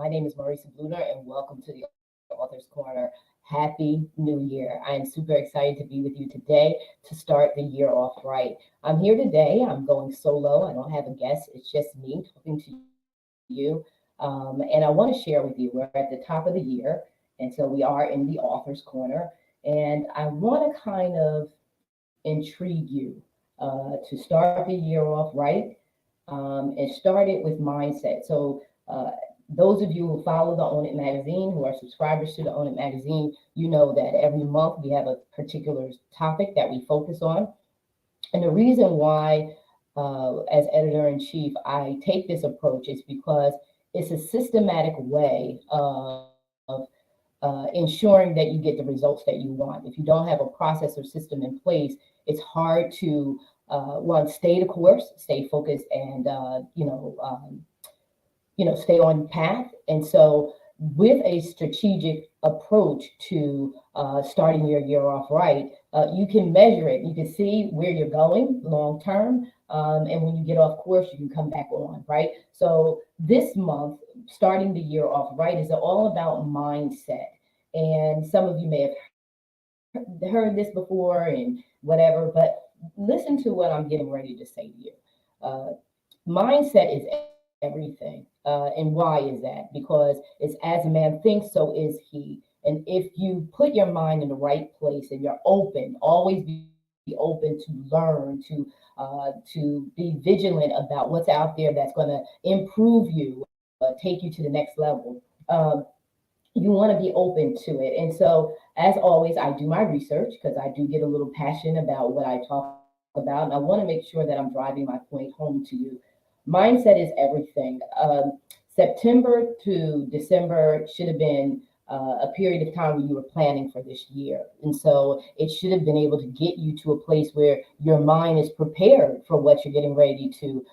My name is Marissa Bloedoorn, and welcome to the Author's Corner. Happy New Year. I am super excited to be with you today to start the year off right. I'm here today. I'm going solo. I don't have a guest. It's just me talking to you. And I want to share with you, we're at the top of the year, and so we are in the Author's Corner. And I want to kind of intrigue you to start the year off right and start it with mindset. So, those of you who follow the Own It magazine, who are subscribers to the Own It magazine, you know that every month we have a particular topic that we focus on. And the reason why, as editor in chief, I take this approach is because it's a systematic way of ensuring that you get the results that you want. If you don't have a process or system in place, it's hard to one, stay the course, stay focused, and stay on path. And so, with a strategic approach to starting your year off right, you can measure it. You can see where you're going long term. And when you get off course, you can come back on, right? So, this month, starting the year off right, is all about mindset. And some of you may have heard this before and whatever, but listen to what I'm getting ready to say to you. Uh, Mindset is everything. And why is that? Because it's as a man thinks, so is he. And if you put your mind in the right place and you're open, always be open to learn, to be vigilant about what's out there that's going to improve you, take you to the next level. You want to be open to it. And so, as always, I do my research because I do get a little passionate about what I talk about. And I want to make sure that I'm driving my point home to you. Mindset is everything. September to December should have been a period of time where you were planning for this year. And so it should have been able to get you to a place where your mind is prepared for what you're getting ready to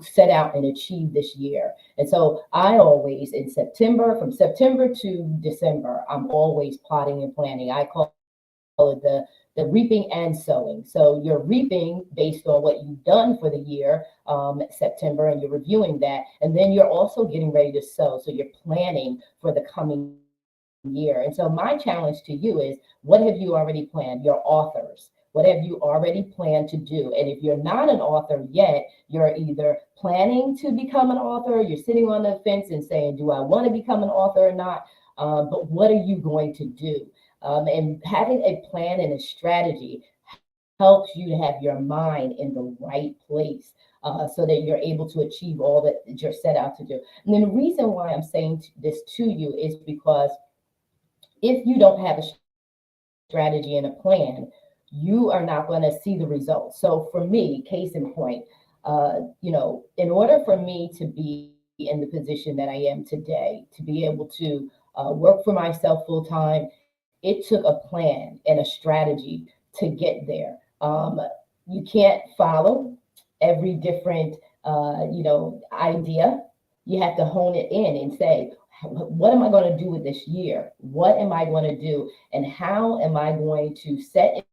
set out and achieve this year. And so I always, in September, from September to December, I'm always plotting and planning. I call it the reaping and sowing. So you're reaping based on what you've done for the year, September, and you're reviewing that. And then you're also getting ready to sow. So you're planning for the coming year. And so my challenge to you is, what have you already planned? Your authors. What have you already planned to do? And if you're not an author yet, you're either planning to become an author, you're sitting on the fence and saying, do I want to become an author or not? But what are you going to do? And having a plan and a strategy helps you to have your mind in the right place so that you're able to achieve all that you're set out to do. And then the reason why I'm saying this to you is because if you don't have a strategy and a plan, you are not going to see the results. So for me, case in point, in order for me to be in the position that I am today, to be able to work for myself full time, it took a plan and a strategy to get there. You can't follow every different, idea. You have to hone it in and say, what am I going to do with this year? What am I going to do? And how am I going to set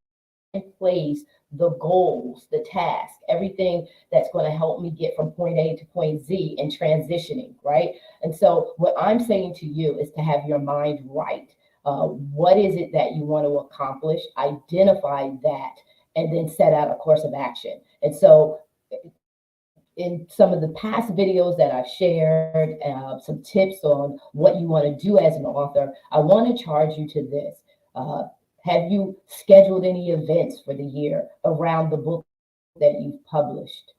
in place the goals, the task, everything that's going to help me get from point A to point Z and transitioning, right? And so what I'm saying to you is to have your mind right. What is it that you want to accomplish? Identify that and then set out a course of action. And so, in some of the past videos that I've shared, some tips on what you want to do as an author, I want to charge you to this. Have you scheduled any events for the year around the book that you've published?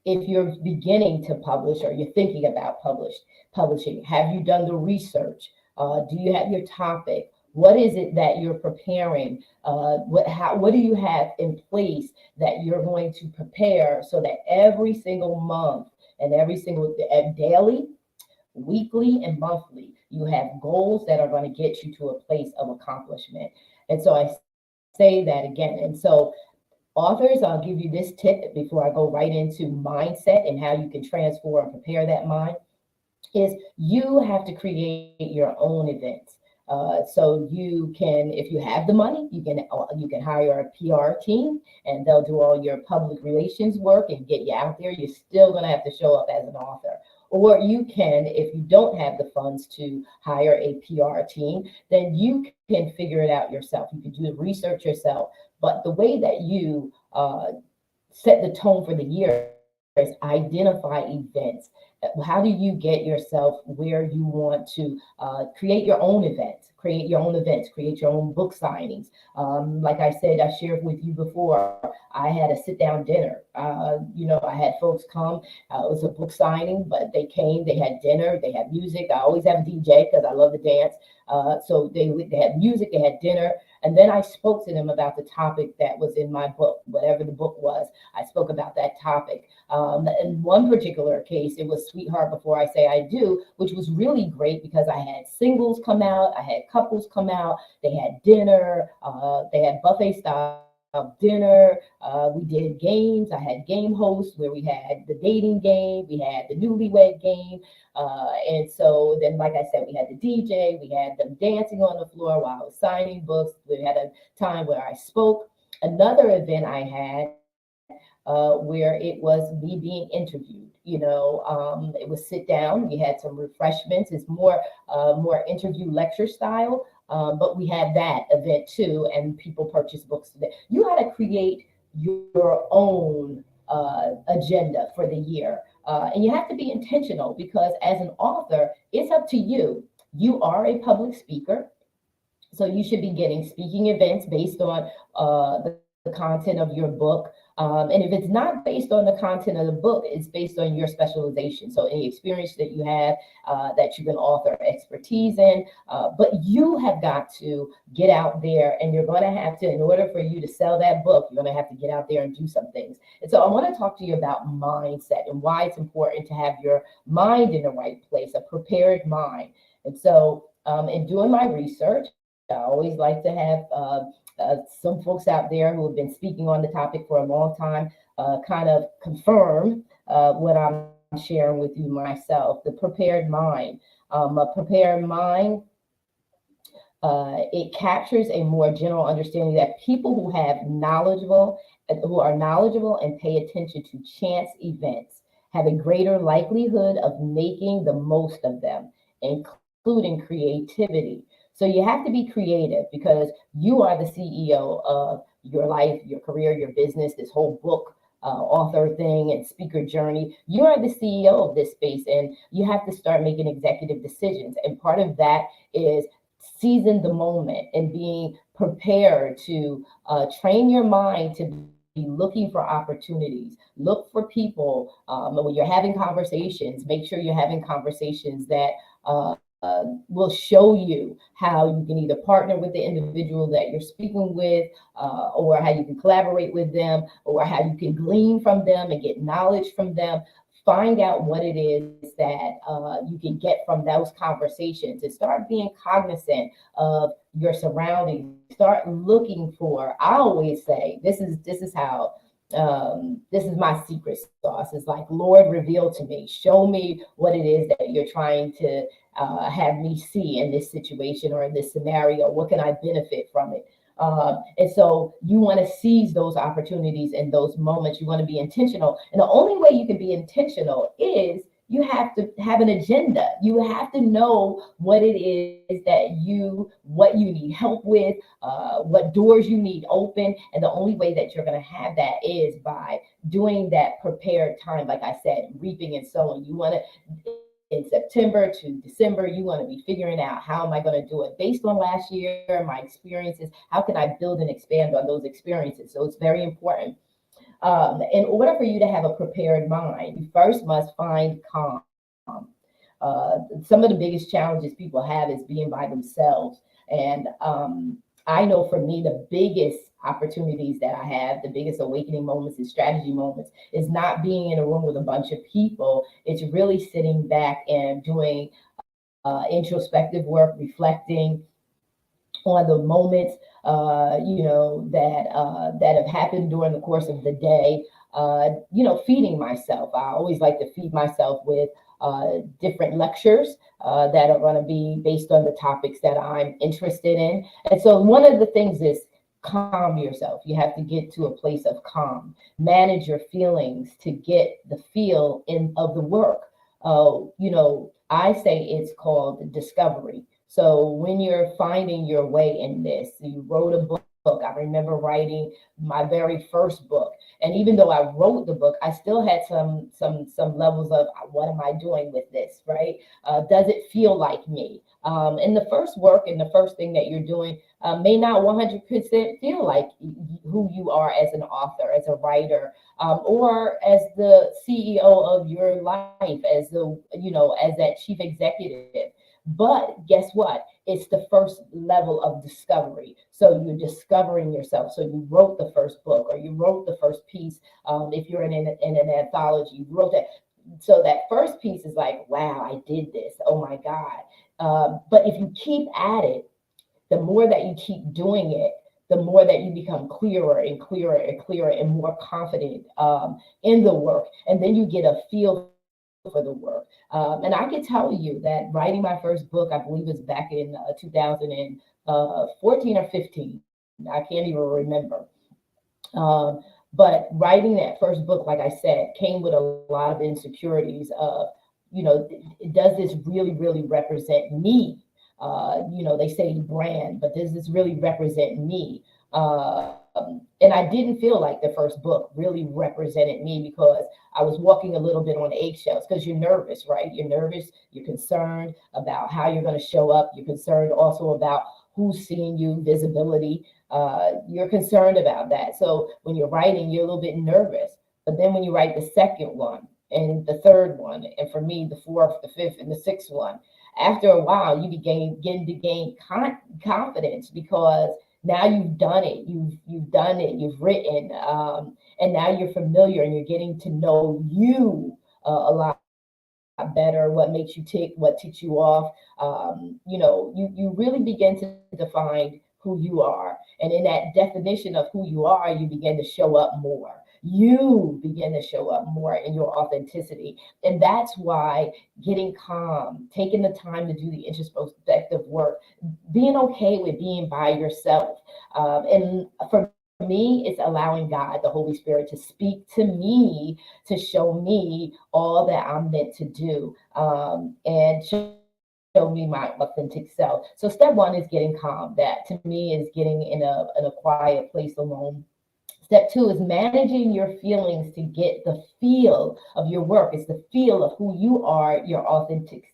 If you're beginning to publish or you're thinking about publishing, have you done the research? Do you have your topic? What is it that you're preparing? What do you have in place that you're going to prepare so that every single month and every single daily, weekly, and monthly, you have goals that are going to get you to a place of accomplishment? And so I say that again. And so authors, I'll give you this tip before I go right into mindset and how you can transform and prepare that mind, is you have to create your own events. So you can, if you have the money, you can hire a PR team, and they'll do all your public relations work and get you out there. You're still going to have to show up as an author. Or you can, if you don't have the funds to hire a PR team, then you can figure it out yourself. You can do the research yourself. But the way that you set the tone for the year is identify events. How do you get yourself where you want to create your own events, create your own book signings? Like I said, I shared with you before, I had a sit down dinner. I had folks come. It was a book signing, but they came, they had dinner, they had music. I always have a DJ because I love to dance. So they had music, they had dinner, and then I spoke to them about the topic that was in my book, whatever the book was. I spoke about that topic. In one particular case, it was Sweetheart Before I Say I Do, which was really great because I had singles come out, I had couples come out, they had dinner, they had buffet style dinner. We did games. I had game hosts where we had the dating game, we had the newlywed game. And so then, like I said, we had the DJ, we had them dancing on the floor while I was signing books. We had a time where I spoke. Another event I had where it was me being interviewed. It was sit down. We had some refreshments. It's more interview lecture style, but we had that event too, and people purchase books today. You got to create your own agenda for the year, and you have to be intentional because as an author, it's up to you. You are a public speaker. So you should be getting speaking events based on the content of your book. And if it's not based on the content of the book, it's based on your specialization. So any experience that you have that you can author expertise in, but you have got to get out there and you're going to have to, in order for you to sell that book, you're going to have to get out there and do some things. And so I want to talk to you about mindset and why it's important to have your mind in the right place, a prepared mind. And so in doing my research, I always like to have some folks out there who have been speaking on the topic for a long time kind of confirm what I'm sharing with you myself. The prepared mind. A prepared mind, it captures a more general understanding that people who are knowledgeable and pay attention to chance events have a greater likelihood of making the most of them, including creativity. So you have to be creative because you are the CEO of your life, your career, your business, this whole book author thing and speaker journey. You are the CEO of this space and you have to start making executive decisions. And part of that is seizing the moment and being prepared to train your mind to be looking for opportunities. Look for people when you're having conversations. Make sure you're having conversations that will show you how you can either partner with the individual that you're speaking with, or how you can collaborate with them, or how you can glean from them and get knowledge from them. Find out what it is that you can get from those conversations and start being cognizant of your surroundings. Start looking for, I always say, this is how this is my secret sauce. It's like, Lord, reveal to me, show me what it is that you're trying to have me see in this situation or in this scenario. What can I benefit from it? And so you want to seize those opportunities and those moments. You want to be intentional. And the only way you can be intentional is you have to have an agenda. You have to know what it is what you need help with, what doors you need open. And the only way that you're going to have that is by doing that prepared time. Like I said, reaping and sowing. You want to, in September to December, you want to be figuring out, how am I going to do it based on last year, my experiences? How can I build and expand on those experiences? So it's very important. In order for you to have a prepared mind, you first must find calm. Some of the biggest challenges people have is being by themselves. And I know for me, the biggest opportunities that I have, the biggest awakening moments and strategy moments, is not being in a room with a bunch of people. It's really sitting back and doing introspective work, reflecting on the moments, that have happened during the course of the day. Feeding myself. I always like to feed myself with different lectures that are going to be based on the topics that I'm interested in. And so one of the things is calm yourself. You have to get to a place of calm. Manage your feelings to get the feel of the work. I say it's called discovery. So when you're finding your way in this, you wrote a book. I remember writing my very first book, and even though I wrote the book, I still had some levels of what am I doing with this, right? Does it feel like me? And the first work and the first thing that you're doing may not 100% feel like who you are as an author, as a writer, or as the CEO of your life, as as that chief executive. But guess what? It's the first level of discovery. So you're discovering yourself. So you wrote the first book, or you wrote the first piece. If you're in an anthology, you wrote that. So that first piece is like, wow, I did this. Oh my God. But if you keep at it, the more that you keep doing it, the more that you become clearer and clearer and clearer and more confident in the work. And then you get a feel for the work. And I can tell you that writing my first book, I believe was back in 2014 or 15. I can't even remember. Um, but writing that first book, like I said, came with a lot of insecurities of, does this really represent me? They say brand, but does this really represent me? And I didn't feel like the first book really represented me because I was walking a little bit on eggshells because you're nervous, right? You're nervous, you're concerned about how you're going to show up, you're concerned also about who's seeing you, visibility. You're concerned about that. So when you're writing, you're a little bit nervous. But then when you write the second one and the third one, and for me, the fourth, the fifth, and the sixth one, after a while, you begin to gain confidence because now you've done it. You've done it. You've written, and now you're familiar and you're getting to know you a lot better. What makes you tick? What ticks you off? You really begin to define who you are, and in that definition of who you are, you begin to show up more. You begin to show up more in your authenticity, and that's why getting calm, taking the time to do the introspective work, being okay with being by yourself. And for me, it's allowing God, the Holy Spirit, to speak to me, to show me all that I'm meant to do, and show me my authentic self. So step one is getting calm. That to me is getting in a quiet place alone. Step two is managing your feelings to get the feel of your work. It's the feel of who you are, your authentic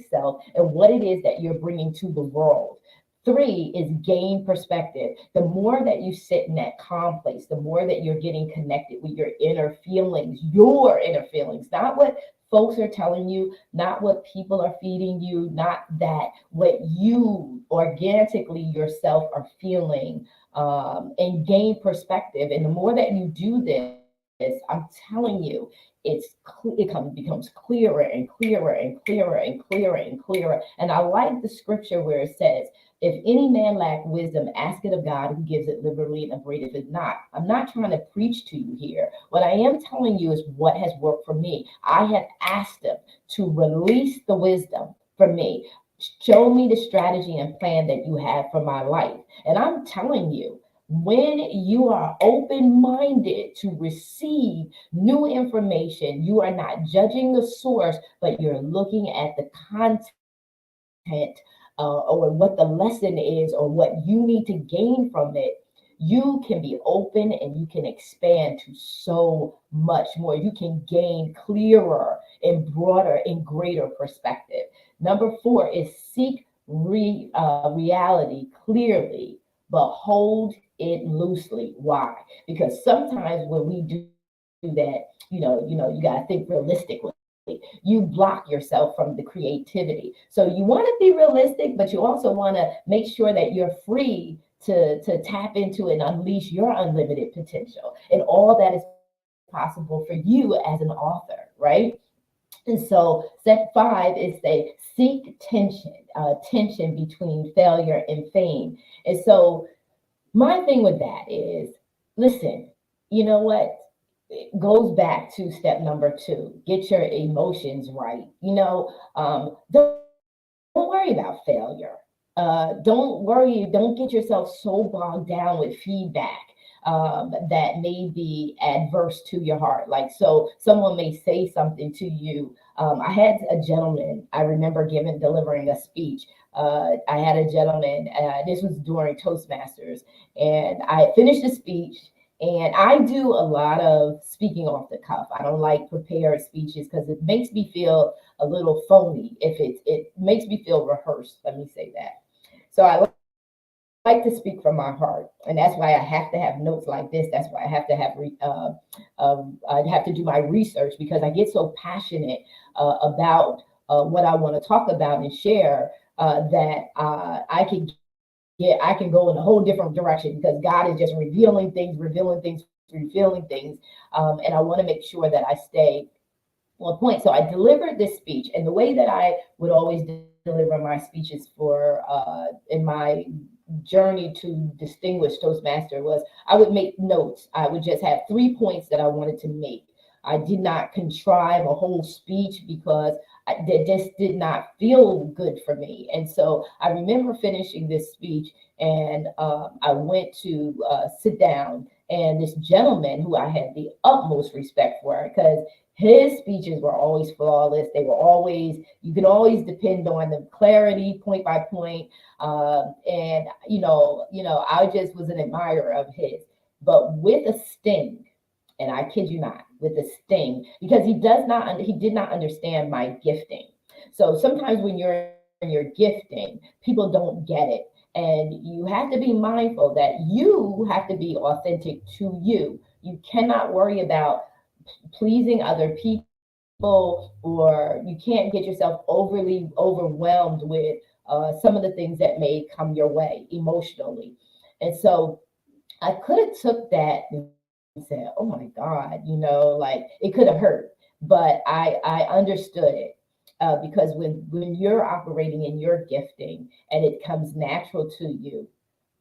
self, and what it is that you're bringing to the world. Three is gain perspective. The more that you sit in that calm place, the more that you're getting connected with your inner feelings, not what folks are telling you, not what people are feeding you, not that, what you organically yourself are feeling, and gain perspective. And the more that you do this, I'm telling you, becomes clearer and clearer and clearer and clearer and clearer. And I like the scripture where it says, if any man lack wisdom, ask it of God who gives it liberally and upbraideth it not. I'm not trying to preach to you here. What I am telling you is what has worked for me. I have asked him to release the wisdom for me. Show me the strategy and plan that you have for my life. And I'm telling you, when you are open minded to receive new information, you are not judging the source, but you're looking at the content, or what the lesson is, or what you need to gain from it. You can be open and you can expand to so much more. You can gain clearer and broader and greater perspective. Number four is seek reality clearly, but hold it loosely. Why? Because sometimes when we do that, you got to think realistically. You block yourself from the creativity. So you want to be realistic, but you also want to make sure that you're free to tap into and unleash your unlimited potential and all that is possible for you as an author, right? And so step five is say seek tension between failure and fame. And so my thing with that is, listen, you know what? It goes back to step number two, get your emotions right. Don't worry about failure. Don't worry, don't get yourself so bogged down with feedback. that may be adverse to your heart. Like, so someone may say something to you. I had a gentleman, I remember delivering a speech. I had a gentleman, this was during Toastmasters, and I finished the speech. And I do a lot of speaking off the cuff. I don't like prepared speeches because it makes me feel a little phony. If it makes me feel rehearsed, let me say that. So I like to speak from my heart, and that's why I have to have notes like this. That's why I have to have I have to do my research, because I get so passionate about what I want to talk about and share, that I can go in a whole different direction, because God is just revealing things, revealing things, and I want to make sure that I stay on point. So I delivered this speech, and the way that I would always deliver my speeches for in my journey to distinguish Toastmaster was I would make notes. I would just have 3 points that I wanted to make. I did not contrive a whole speech, because that just did not feel good for me. And so I remember finishing this speech, and I went to sit down. And this gentleman, who I had the utmost respect for, because his speeches were always flawless. They were always, you can always depend on the clarity, point by point. And I just was an admirer of his, but with a sting. And I kid you not, with a sting, because he did not understand my gifting. So sometimes when you're in your gifting, people don't get it. And you have to be mindful that you have to be authentic to you. You cannot worry about pleasing other people, or you can't get yourself overly overwhelmed with some of the things that may come your way emotionally. And so I could have took that and said, "Oh my God," like it could have hurt, but I understood it. Because when you're operating in your gifting and it comes natural to you,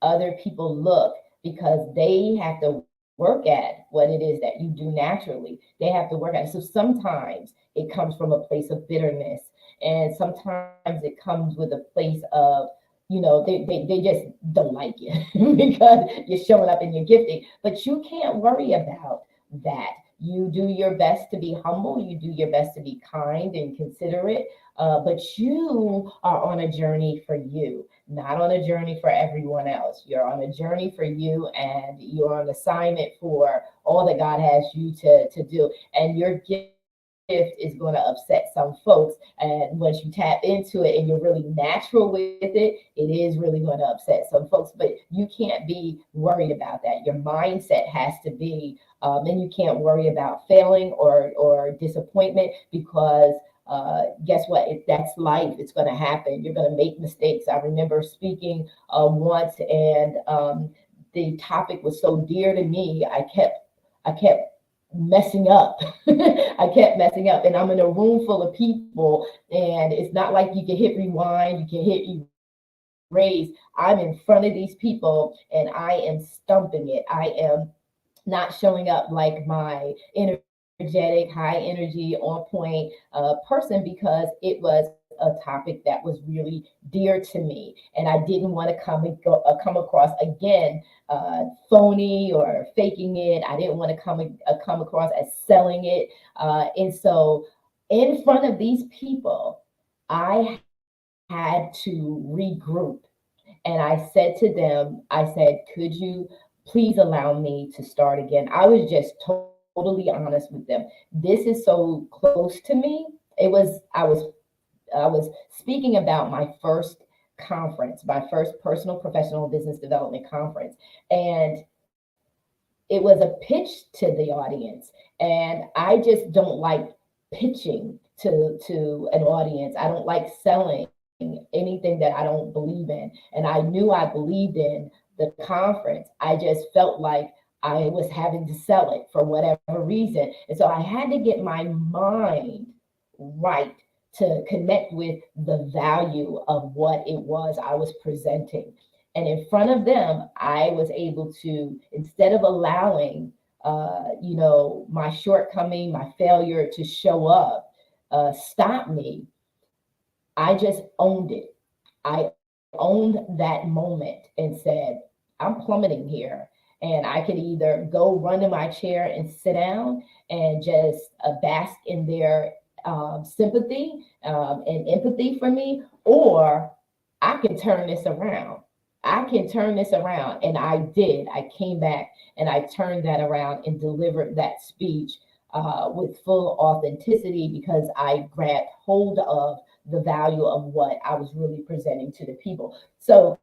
other people look, because they have to work at what it is that you do naturally. They have to work at it. So sometimes it comes from a place of bitterness, and sometimes it comes with a place of, they just don't like you because you're showing up in your gifting. But you can't worry about that. You do your best to be humble. You do your best to be kind and considerate. But you are on a journey for you, not on a journey for everyone else. You're on a journey for you, and you're on assignment for all that God has you to do. And your gift is going to upset some folks. And once you tap into it and you're really natural with it is really going to upset some folks. But you can't be worried about that. Your mindset has to be, and you can't worry about failing or disappointment, because guess what? That's life. It's going to happen. You're going to make mistakes. I remember speaking once, and the topic was so dear to me. I kept messing up. I kept messing up, and I'm in a room full of people, and it's not like you can hit rewind, you can hit erase. I'm in front of these people, and I am stumping it. I am not showing up like my energetic, high energy, on point person, because it was a topic that was really dear to me, and I didn't want to come across again phony or faking it. I didn't want to come across as selling it, and so in front of these people, I had to regroup. And I said to them, I said, "Could you please allow me to start again?" I was just totally honest with them. This is so close to me. I was speaking about my first conference, my first personal professional business development conference. And it was a pitch to the audience. And I just don't like pitching to an audience. I don't like selling anything that I don't believe in. And I knew I believed in the conference. I just felt like I was having to sell it for whatever reason. And so I had to get my mind right to connect with the value of what it was I was presenting. And in front of them, I was able to, instead of allowing, my shortcoming, my failure to show up, stop me, I just owned it. I owned that moment and said, "I'm plummeting here." And I could either go run to my chair and sit down and just bask in their sympathy and empathy for me, or I can turn this around. I can turn this around. And I did. I came back and I turned that around and delivered that speech with full authenticity because I grabbed hold of the value of what I was really presenting to the people. So,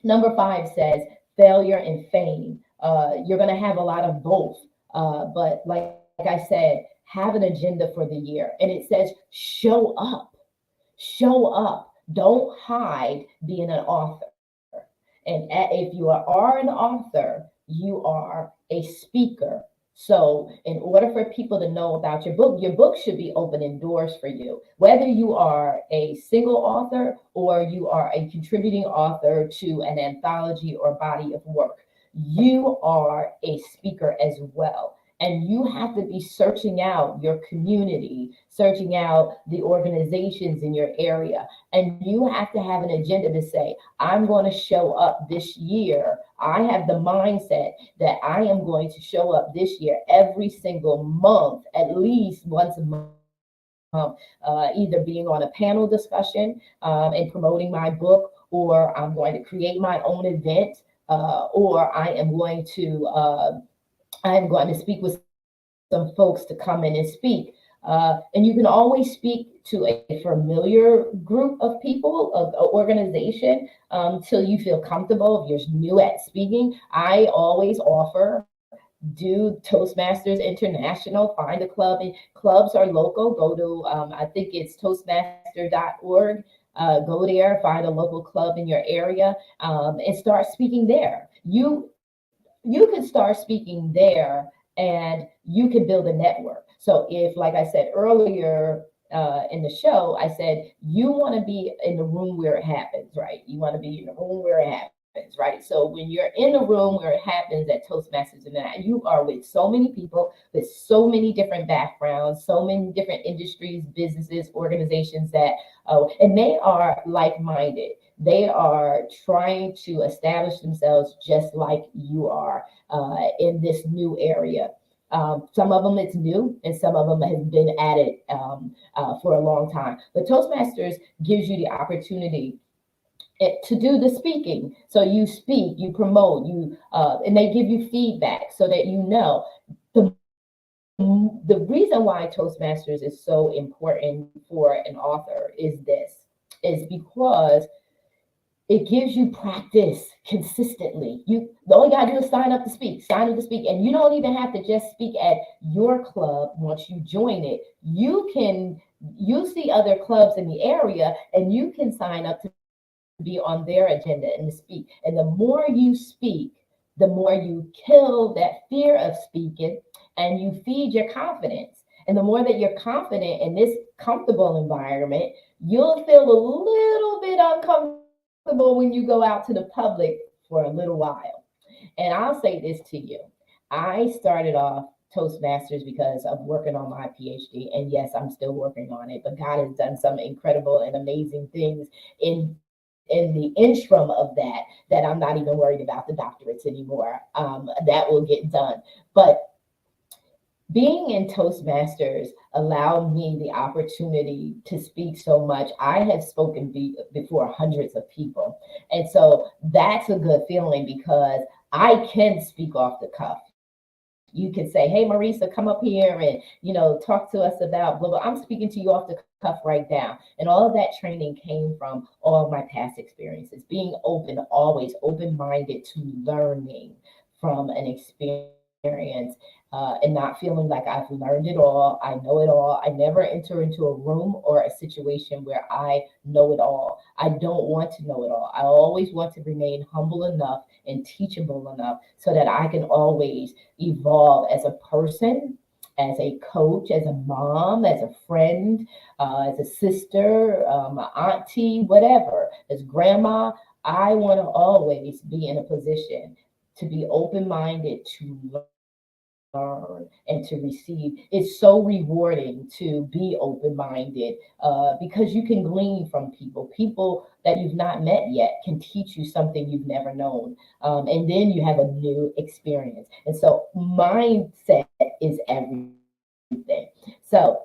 number 5 says failure and fame. You're going to have a lot of both. But like I said, have an agenda for the year. And it says show up. Show up. Don't hide being an author. And if you are an author, you are a speaker. So, in order for people to know about your book should be opening doors for you. Whether you are a single author or you are a contributing author to an anthology or body of work, you are a speaker as well. And you have to be searching out your community, searching out the organizations in your area. And you have to have an agenda to say, I'm going to show up this year. I have the mindset that I am going to show up this year every single month, at least once a month, either being on a panel discussion and promoting my book, or I'm going to create my own event, or I am going to speak with some folks to come in and speak. And you can always speak to a familiar group of people, of an organization, till you feel comfortable. If you're new at speaking, I always offer do Toastmasters International, find a club, and clubs are local. Go to, I think it's toastmaster.org. Go there, find a local club in your area, and start speaking there. You can start speaking there and you can build a network. So if, like I said earlier in the show, I said you want to be in the room where it happens, right? You want to be in the room where it happens, right? So when you're in the room where it happens at Toastmasters, and that you are with so many people with so many different backgrounds, so many different industries, businesses, organizations that, and they are like-minded. They are trying to establish themselves just like you are in this new area. Some of them it's new, and some of them have been at it for a long time. But Toastmasters gives you the opportunity to do the speaking. So you speak, you promote, and they give you feedback so that you know. The, the reason why Toastmasters is so important for an author is because it gives you practice consistently. The only gotta do is sign up to speak, and you don't even have to just speak at your club. Once you join it, you see other clubs in the area, and you can sign up to be on their agenda and to speak. And the more you speak, the more you kill that fear of speaking, and you feed your confidence. And the more that you're confident in this comfortable environment, you'll feel a little bit uncomfortable when you go out to the public for a little while. And I'll say this to you. I started off Toastmasters because of working on my PhD. And yes, I'm still working on it, but God has done some incredible and amazing things in the interim of that I'm not even worried about the doctorates anymore. That will get done. But being in Toastmasters allowed me the opportunity to speak so much. I have spoken before hundreds of people. And so that's a good feeling because I can speak off the cuff. You can say, hey, Marissa, come up here and, talk to us about blah, blah. I'm speaking to you off the cuff right now. And all of that training came from all of my past experiences, being always open-minded to learning from an experience and not feeling like I've learned it all, I know it all. I never enter into a room or a situation where I know it all. I don't want to know it all. I always want to remain humble enough and teachable enough so that I can always evolve as a person, as a coach, as a mom, as a friend, as a sister, auntie, whatever, as grandma. I want to always be in a position to be open minded to learn learn and to receive. It's so rewarding to be open-minded because you can glean from people. People that you've not met yet can teach you something you've never known. And then you have a new experience. And so mindset is everything. So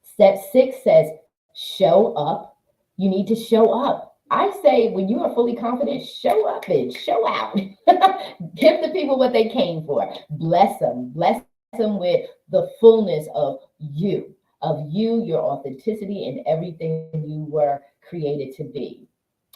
step 6 says show up. You need to show up. I say when you are fully confident, show up and show out. Give the people what they came for. Bless them. Bless them with the fullness of you, your authenticity, and everything you were created to be.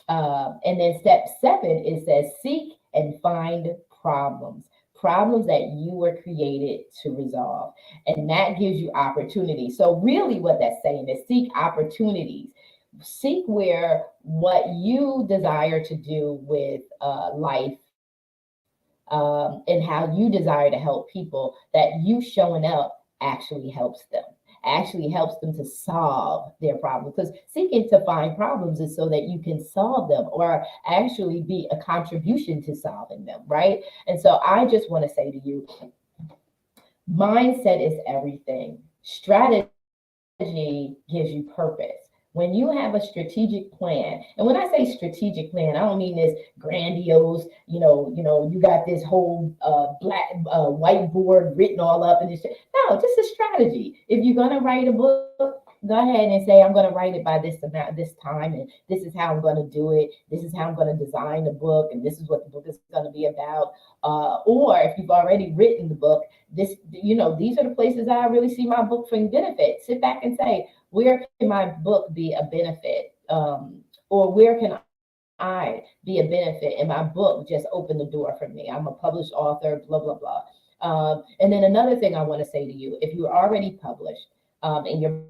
And then step 7, it says seek and find problems, problems that you were created to resolve. And that gives you opportunity. So, really, what that's saying is seek opportunities. Seek where what you desire to do with life and how you desire to help people, that you showing up actually helps them, actually helps them to solve their problems. Because seeking to find problems is so that you can solve them or actually be a contribution to solving them, right? And so I just want to say to you, mindset is everything. Strategy gives you purpose. When you have a strategic plan, and when I say strategic plan, I don't mean this grandiose, you got this whole black whiteboard written all up and this. No, just a strategy. If you're gonna write a book, go ahead and say, I'm gonna write it by this amount, this time, and this is how I'm gonna do it. This is how I'm gonna design the book, and this is what the book is gonna be about. Or if you've already written the book, these are the places I really see my book for benefit. Sit back and say, where can my book be a benefit? Or where can I be a benefit? And my book just opened the door for me. I'm a published author, blah, blah, blah. And then another thing I want to say to you, if you're already published and your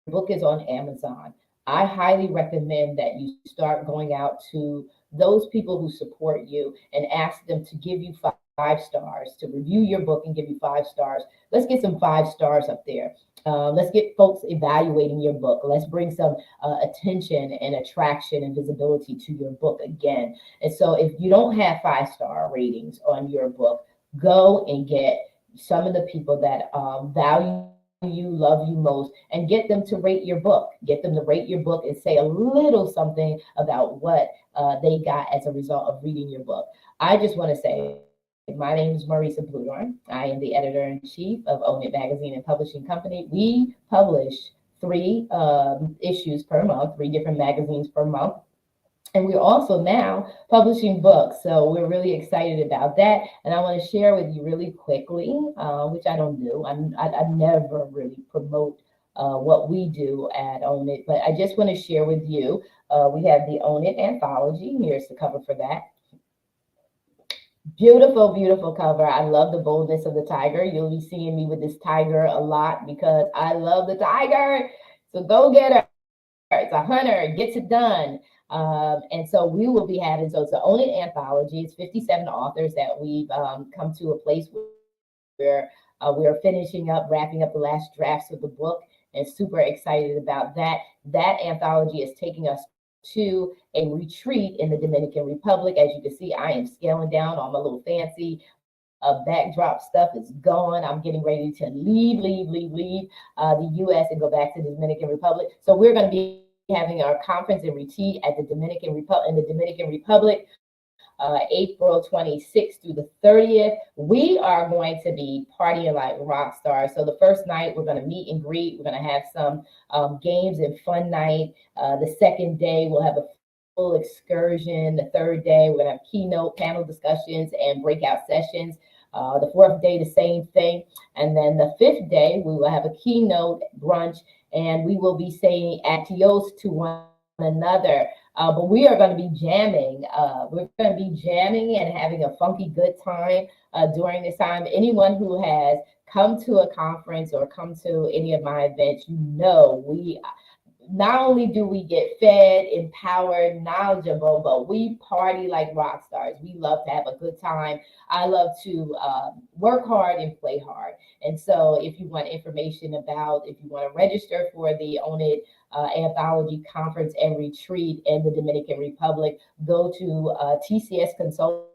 book is on Amazon, I highly recommend that you start going out to those people who support you and ask them to give you 5 stars, to review your book and give you 5 stars. Let's get some 5 stars up there. Let's get folks evaluating your book. Let's bring some attention and attraction and visibility to your book again. And so if you don't have 5-star ratings on your book, go and get some of the people that value you, love you most, and get them to rate your book. Get them to rate your book and say a little something about what they got as a result of reading your book. I just want to say, my name is Marissa Bloedoorn. I am the editor-in-chief of Own It Magazine and Publishing Company. We publish 3 issues per month, 3 different magazines per month. And we're also now publishing books. So we're really excited about that. And I want to share with you really quickly, which I don't do. I never really promote what we do at Own It, but I just want to share with you. We have the Own It anthology. Here's the cover for that. Beautiful, beautiful cover. I love the boldness of the tiger. You'll be seeing me with this tiger a lot because I love the tiger. So go get her. It's a hunter, gets it done. And so we will be having, so it's the Own It anthology. It's 57 authors that we've come to a place where we are finishing up, wrapping up the last drafts of the book, and super excited about that. That anthology is taking us to a retreat in the Dominican Republic. As you can see, I am scaling down all my little fancy backdrop stuff is gone. I'm getting ready to leave the U.S. and go back to the Dominican Republic. So we're going to be having our conference and retreat at the Dominican Republic, April 26th through the 30th. We are going to be partying like rock stars. So the first night we're going to meet and greet. We're going to have some games and fun night. The second day we'll have a full excursion. The third day we're going to have keynote panel discussions and breakout sessions. The fourth day, the same thing. And then the fifth day, we will have a keynote brunch, and we will be saying adios to one another. But we are going to be jamming. We're going to be jamming and having a funky good time during this time. Anyone who has come to a conference or come to any of my events, we not only do we get fed, empowered, knowledgeable, but we party like rock stars. We love to have a good time. I love to work hard and play hard. And so if you want information if you want to register for the Own It Anthology Conference and Retreat in the Dominican Republic, go to TCS Consulting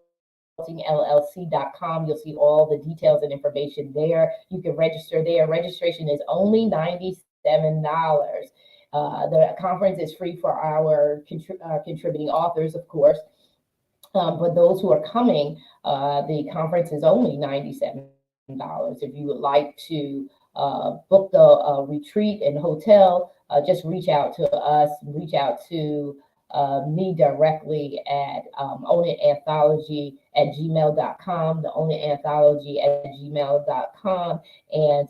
LLC.com. You'll see all the details and information there. You can register there. Registration is only $97. The conference is free for our contributing authors, of course. But those who are coming, the conference is only $97. If you would like to book the retreat and hotel, just reach out to us, reach out to me directly at ownitanthology@gmail.com, the ownitanthology@gmail.com, and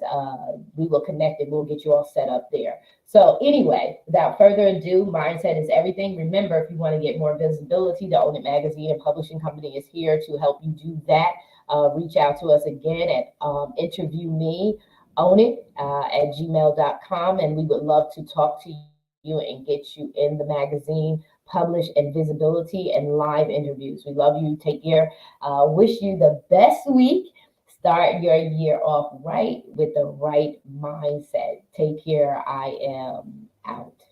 we will connect and we'll get you all set up there. So anyway, without further ado, mindset is everything. Remember, if you want to get more visibility, the Own It Magazine and Publishing Company is here to help you do that. Reach out to us again at interview me, at gmail.com, and we would love to talk to you and get you in the magazine, published, and visibility and live interviews. We love you. Take care. Wish you the best week. Start your year off right with the right mindset. Take care. I am out.